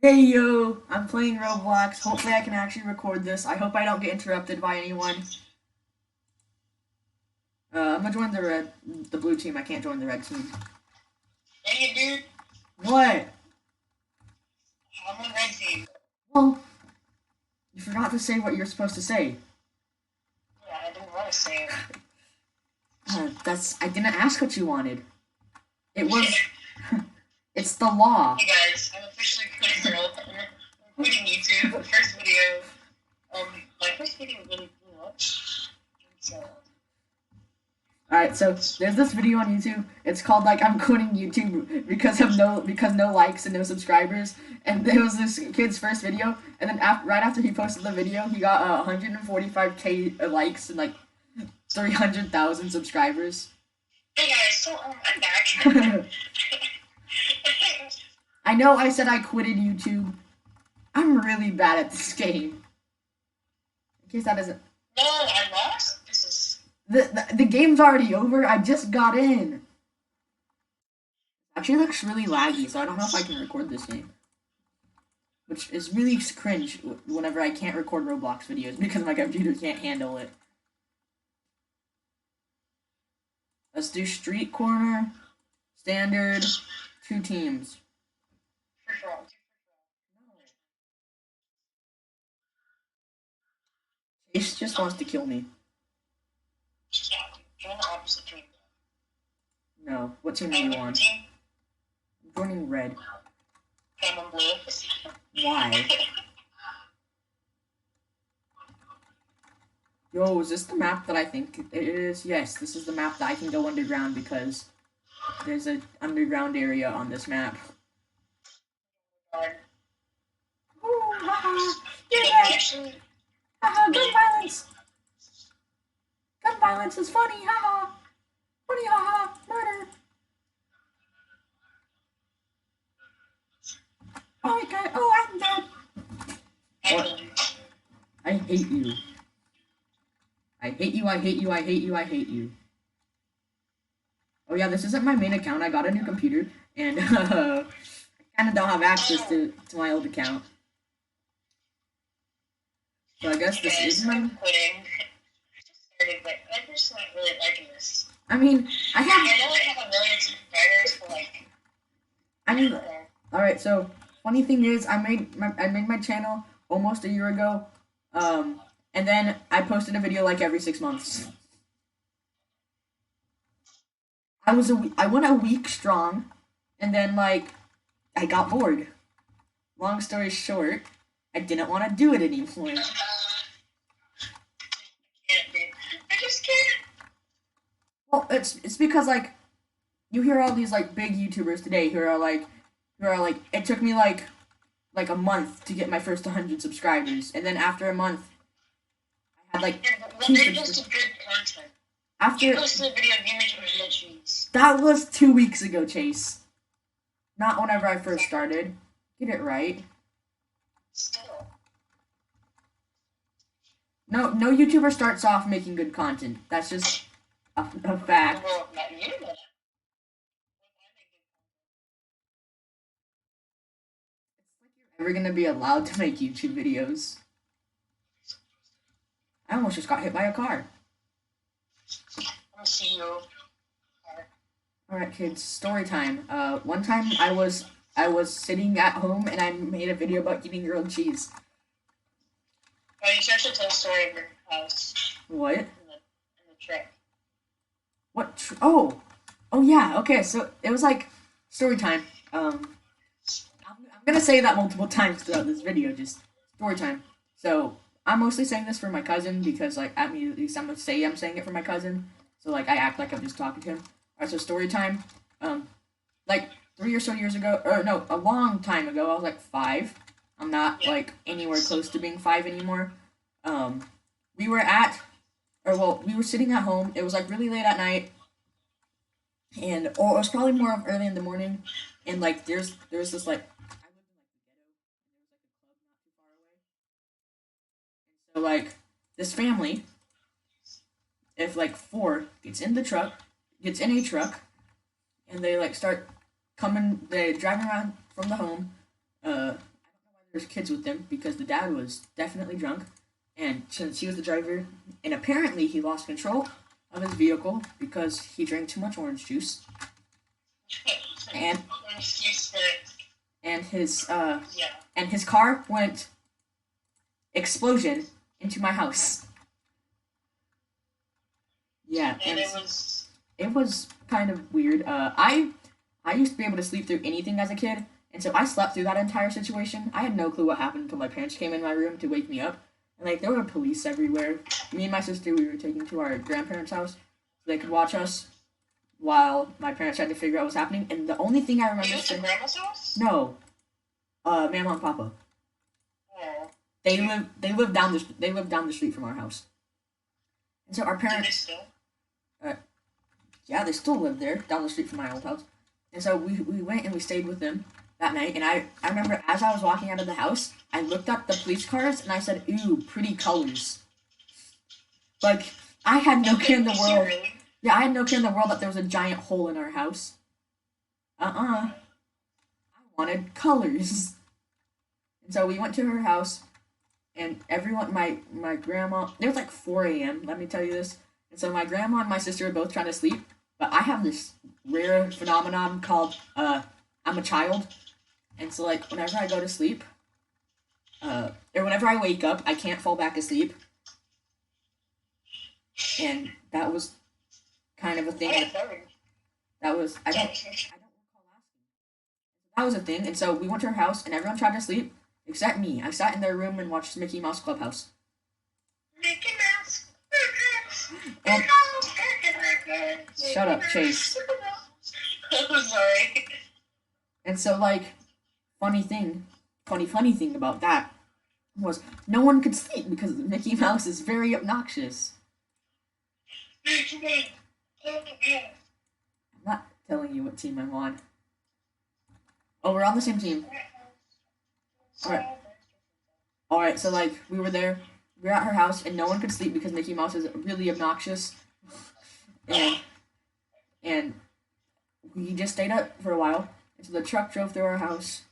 Hey yo, I'm playing Roblox. Hopefully I can actually record this. I hope I don't get interrupted by anyone. I'm gonna join the blue team. I can't join the red team. Dang it, dude. What? I'm on red team. Well, you forgot to say what you're supposed to say. Yeah, I didn't want to say it. I didn't ask what you wanted. It was, it's the law. Hey guys, I'm officially quitting I'm quitting YouTube. First video. My first video really blew up. So, Alright, so there's this video on YouTube. It's called like I'm quitting YouTube because no likes and no subscribers. And it was this kid's first video, and then right after he posted the video, he got 145k likes and like 300,000 subscribers. hey guys, so I'm back. I know I said I quitted YouTube. I'm really bad at this game. In case that doesn't. No, I lost. This is. The game's already over. I just got in. Actually, looks really laggy, so I don't know if I can record this game. Which is really cringe whenever I can't record Roblox videos because my computer can't handle it. Let's do street corner, standard, 2 teams. First of all, Chase just wants to kill me. yeah, join the opposite team. No, what team are I'm you on on? team. I'm joining red. I'm on blue. Why? Yo, is this the map that I think it is? Yes, this is the map that I can go underground because there's an underground area on this map. Ooh, haha. You Yeah, know, actually, haha, gun violence. Gun violence is funny, haha. Funny, haha. Murder. Oh my god. Oh, I'm dead. I What? told you. I hate you. I hate you, I hate you, I hate you, I hate you. Oh yeah, this isn't my main account. I got a new computer, and I kind of don't have access to my old account. So I guess this Guys, is my... I'm quitting. I just started, but I'm just not really liking this. I mean, I I have... know I have a million subscribers, but like, I I mean, don't know. alright, so, funny thing is, I made my channel almost a year ago, and then I posted a video like every 6 months. I went a week strong, and then, like, I got bored. Long story short, I didn't want to do it anymore. Can't do. I just can't. Well, it's because like you hear all these like big YouTubers today who are like it took me like a month to get my first 100 subscribers, and then after a month I had like Yeah, but two they subscribers. posted good content. You After posted a video of you making real cheese. that was 2 weeks ago, Chase. Not whenever I first started. Get it right. Still. No YouTuber starts off making good content. That's just a fact. Well, not you, but Ever gonna be allowed to make YouTube videos? I almost just got hit by a car. I'm gonna see you. Alright, kids, story time. One time I was sitting at home and I made a video about eating grilled cheese. Oh, you should actually tell a story of your house What? in the truck. What? Oh yeah. Okay, so it was like story time. I'm gonna say that multiple times throughout this video. Just story time. So I'm mostly saying this for my cousin because like at least I'm gonna say I'm saying it for my cousin. So like I act like I'm just talking to him. Alright, so story time. Like 3 or so years ago, or no, a long time ago. I was like 5. I'm not Yeah. like anywhere close to being 5 anymore. We were at, or well, we were sitting at home. It was like really late at night, and or it was probably more of early in the morning. And like there's this like I lived in like the ghetto, and there was like a club not too far away. And so like this family, if like 4 gets in a truck, and they like start coming, they driving around from the home. I don't kids with them because the dad was definitely drunk, and since he was the driver, and apparently he lost control of his vehicle because he drank too much orange juice, and and his and his car went explosion into my house. Yeah, And and it was kind of weird. I used to be able to sleep through anything as a kid, and so I slept through that entire situation. I had no clue what happened until my parents came in my room to wake me up. And like there were police everywhere. Me and my sister we were taken to our grandparents' house so they could watch us while my parents tried to figure out what's happening. And the only thing I Are remember you at your saying, grandma's house? no, Mama and Papa. Oh. They live down the street from our house. And so our Do they parents, still? uh, yeah, they still live there down the street from my old house. And so we went and we stayed with them that night. And I remember as I was walking out of the house, I looked at the police cars and I said, "Ooh, pretty colors." Like I had no care in the world. Really? Yeah, I had no care in the world that there was a giant hole in our house. I wanted colors. And so we went to her house, and everyone, my grandma, it was like 4 a.m., let me tell you this. And so my grandma and my sister were both trying to sleep, but I have this rare phenomenon called, I'm a child. And so, like, whenever I go to sleep, or whenever I wake up, I can't fall back asleep. And that was kind of a thing. That was, I don't recall asking. That was a thing, and so we went to her house, and everyone tried to sleep, except me. I sat in their room and watched Mickey Mouse Clubhouse. Mickey Mouse. And shut up, Chase. I'm sorry. And so, like, funny thing about that was no one could sleep because Mickey Mouse is very obnoxious. I'm not telling you what team I'm on. Oh, we're on the same team. Alright, so, like, we were there. We were at her house, and no one could sleep because Mickey Mouse is really obnoxious. And we just stayed up for a while. And so the truck drove through our house,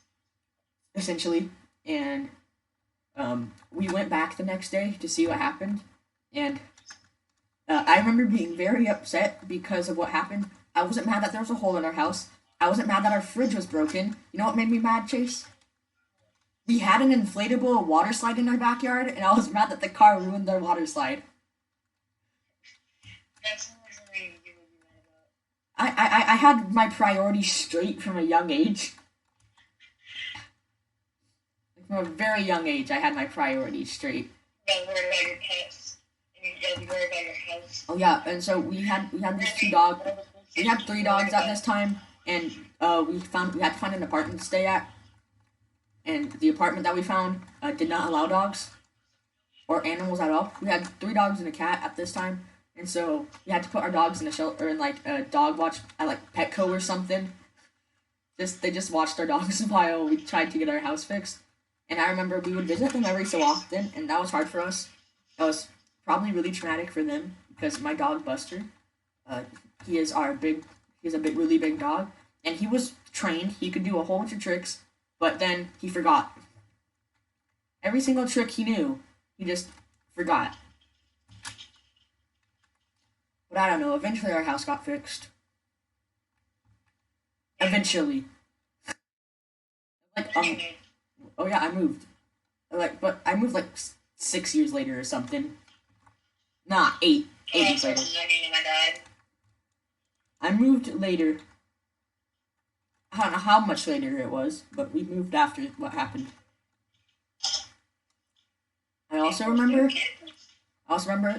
essentially. And we went back the next day to see what happened. And I remember being very upset because of what happened. I wasn't mad that there was a hole in our house. I wasn't mad that our fridge was broken. You know what made me mad, Chase? We had an inflatable water slide in our backyard, and I was mad that the car ruined their water slide. That's the reason why you would be mad about. I had my priorities straight from a young age. From a very young age, I had my priorities straight. You gotta worry about your pets. And you gotta worry about your house. Oh yeah, and so we had these two dogs. We had 3 dogs at this time, and we had to find an apartment to stay at. And the apartment that we found did not allow dogs or animals at all. We had 3 dogs and a cat at this time, and so we had to put our dogs in a shelter or in like a dog watch at like Petco or something. They just watched our dogs while we tried to get our house fixed. And I remember we would visit them every so often, and that was hard for us. That was probably really traumatic for them because my dog Buster, he is a really big dog, and he was trained. He could do a whole bunch of tricks. But then he forgot. Every single trick he knew, he just forgot. But I don't know, eventually our house got fixed. Eventually. Like, oh yeah, I moved. But I moved like 6 years later or something. Nah, 8. 8 years later. I moved later. I don't know how much later it was, but we moved after what happened. I also remember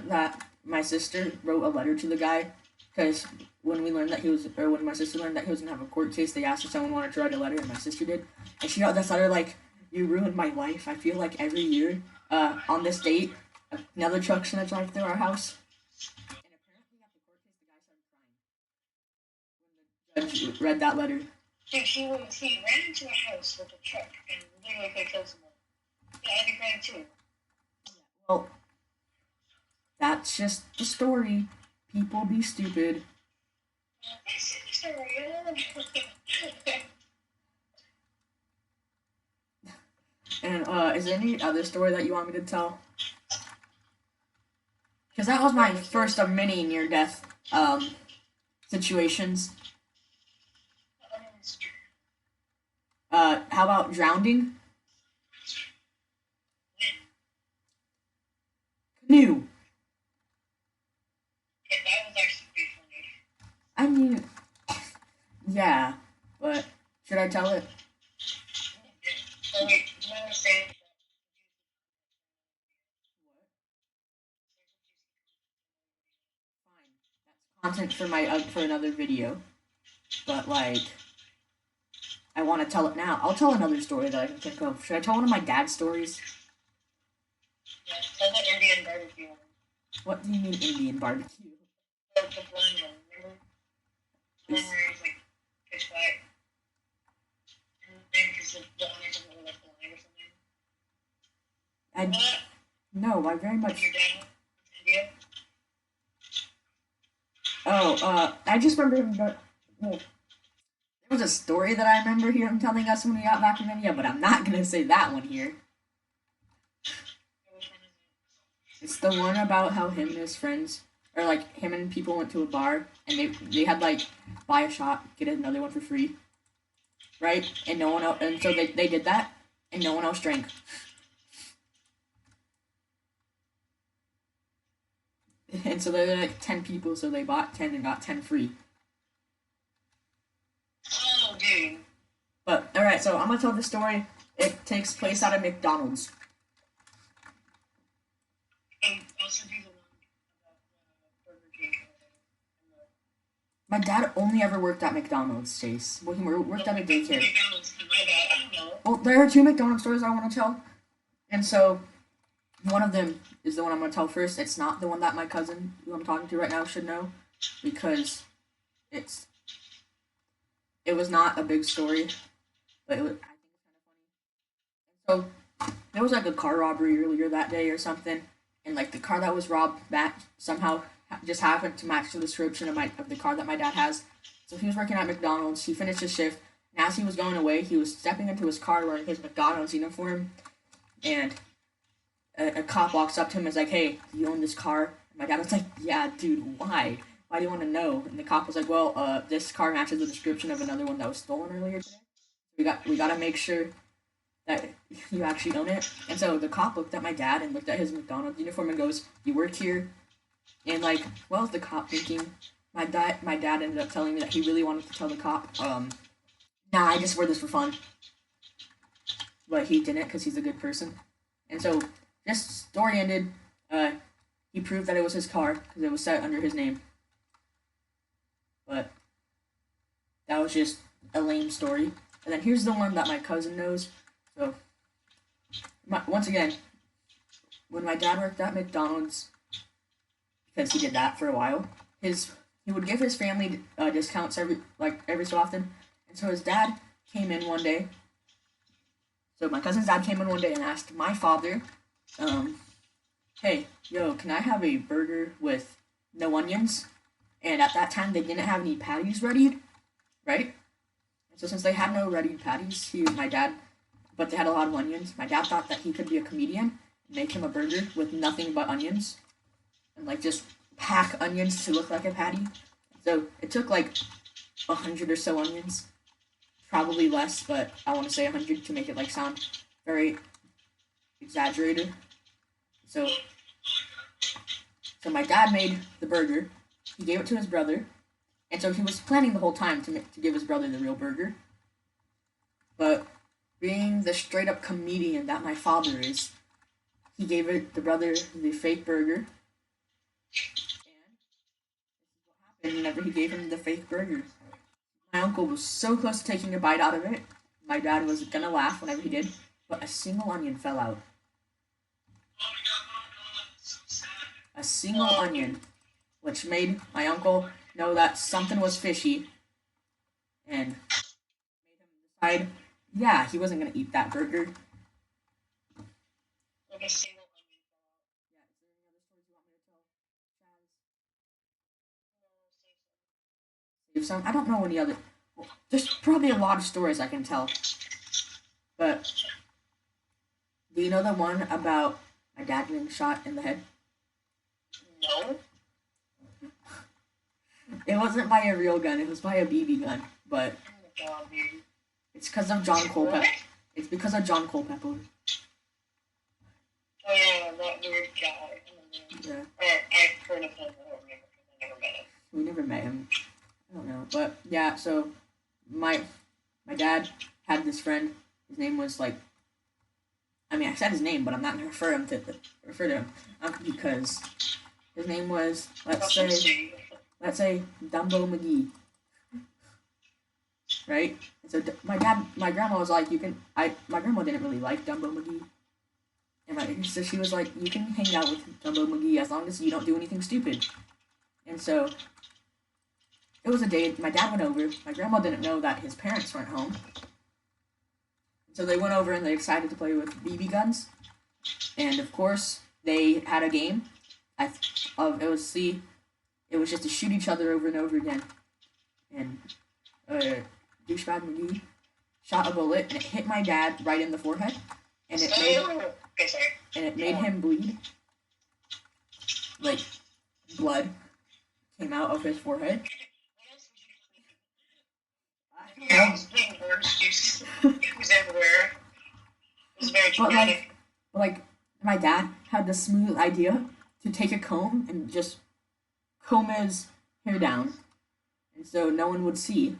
that my sister wrote a letter to the guy because when my sister learned that he was gonna have a court case, they asked if someone wanted to write a letter, and my sister did, and she wrote this letter like, "You ruined my life. I feel like every year, on this date, another truck's gonna drive through our house." And apparently at the court case, the guy started crying when the judge read that letter. Dude, he ran into a house with a truck and literally could kill someone. Yeah, I think ran too. Well, that's just the story. People be stupid. That's the story. And is there any other story that you want me to tell? Because that was my first of many near-death situations. How about drowning? Canoe. Yeah, that was actually pretty funny. I mean, yeah, but should I tell it? Oh wait, do you understand? Fine, that's content for my for another video. But like, I want to tell it now. I'll tell another story that I can think of. Should I tell one of my dad's stories? Yeah, tell the Indian barbecue one. What do you mean Indian barbecue? The blonde one, remember? The one where he's like pitch black. And then because the onions are like blind or something. Remember that? No, I very With much. your dad went to India? Oh, I just remember him. Well, there was a story that I remember him telling us when we got back from India, but I'm not gonna say that one here. Which one is it? It's the one about how him and his friends, or like him and people went to a bar and they had like buy a shot, get another one for free, right? And no one else, and so they did that, and no one else drank. And so there were like 10 people, so they bought 10 and got 10 free. Oh, dude. But all right, so I'm gonna tell the story. It takes place at a McDonald's. And also do the one about the Burger King and the My dad only ever worked at McDonald's, Chase. Well, he worked at a daycare. McDonald's. My bad. I don't know. Well, there are two McDonald's stories I want to tell, and so one of them is the one I'm going to tell first. It's not the one that my cousin, who I'm talking to right now, should know, because it's it was not a big story, but I think it's kind of funny. And so there was like a car robbery earlier that day or something, and like the car that was robbed somehow just happened to match the description of the car that my dad has. So he was working at McDonald's. He finished his shift, and as he was going away, he was stepping into his car wearing his McDonald's uniform, and a cop walks up to him and is like, "Hey, do you own this car?" And my dad was like, "Yeah, dude. Why? Why do you want to know?" And the cop was like, "Well, this car matches the description of another one that was stolen earlier today. We got to make sure that you actually own it." And so the cop looked at my dad and looked at his McDonald's uniform and goes, "You work here?" And like, what was the cop thinking? My dad ended up telling me that he really wanted to tell the cop, "Nah, I just wear this for fun," but he didn't because he's a good person. And so this story ended. He proved that it was his car because it was set under his name. But that was just a lame story. And then here's the one that my cousin knows. So, once again, when my dad worked at McDonald's, because he did that for a while, he would give his family discounts every so often. And so his dad came in one day. So my cousin's dad came in one day and asked my father, "Hey, yo, can I have a burger with no onions?" And at that time, they didn't have any patties readied, right? And so since they had no ready patties, but they had a lot of onions. My dad thought that he could be a comedian and make him a burger with nothing but onions, and like just pack onions to look like a patty. So it took like 100 or so onions, probably less, but I want to say 100 to make it like sound very exaggerated. So, so my dad made the burger. He gave it to his brother, and so he was planning the whole time to give his brother the real burger. But being the straight up comedian that my father is, he gave the brother the fake burger. And whenever he gave him the fake burger, my uncle was so close to taking a bite out of it. My dad was gonna laugh whenever he did, but a single onion fell out. A single onion, which made my uncle know that something was fishy, and made him decide, yeah, he wasn't gonna eat that burger. Like a single onion fell out. Yeah, is there any other stories you want me to tell, Chaz? No, save some. Save some. I don't know any other. Well, there's probably a lot of stories I can tell, but Do you know the one about my dad getting shot in the head? No. It wasn't by a real gun. It was by a BB gun. But Oh my god, dude. it's because of John What? Culpepper. It's because of John Culpepper. Oh yeah, that weird guy. Yeah. I've heard of him. I don't remember because I never met him. We never met him. I don't know. But yeah, so my dad had this friend. His name was like, I mean, I said his name, but I'm not gonna refer to him because his name was let's say Dumbo McGee, right? And so my grandma was like, my grandma didn't really like Dumbo McGee, and so she was like, you can hang out with Dumbo McGee as long as you don't do anything stupid. And so it was a day my dad went over. My grandma didn't know that his parents weren't home. So they went over and they decided to play with BB guns. And of course, they had a game. It was just to shoot each other over and over again. And douchebag McGee shot a bullet and it hit my dad right in the forehead. And it made him bleed. Like blood came out of his forehead. Yeah, I was playing orange juice. It was everywhere. It was very traumatic. But like, my dad had the smooth idea to take a comb and just comb his hair down, and so no one would see.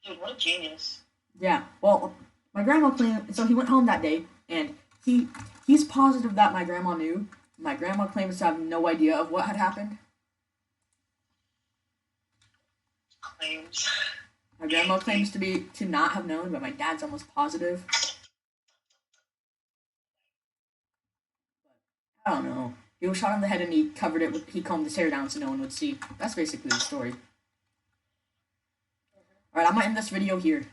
Dude, what a genius. Yeah. Well, my grandma claimed. So he went home that day, and he's positive that my grandma knew. My grandma claims to have no idea of what had happened. Claims. My grandma claims to not have known, but my dad's almost positive. I don't know. He was shot in the head and he combed his hair down so no one would see. That's basically the story. Alright, I'm gonna end this video here.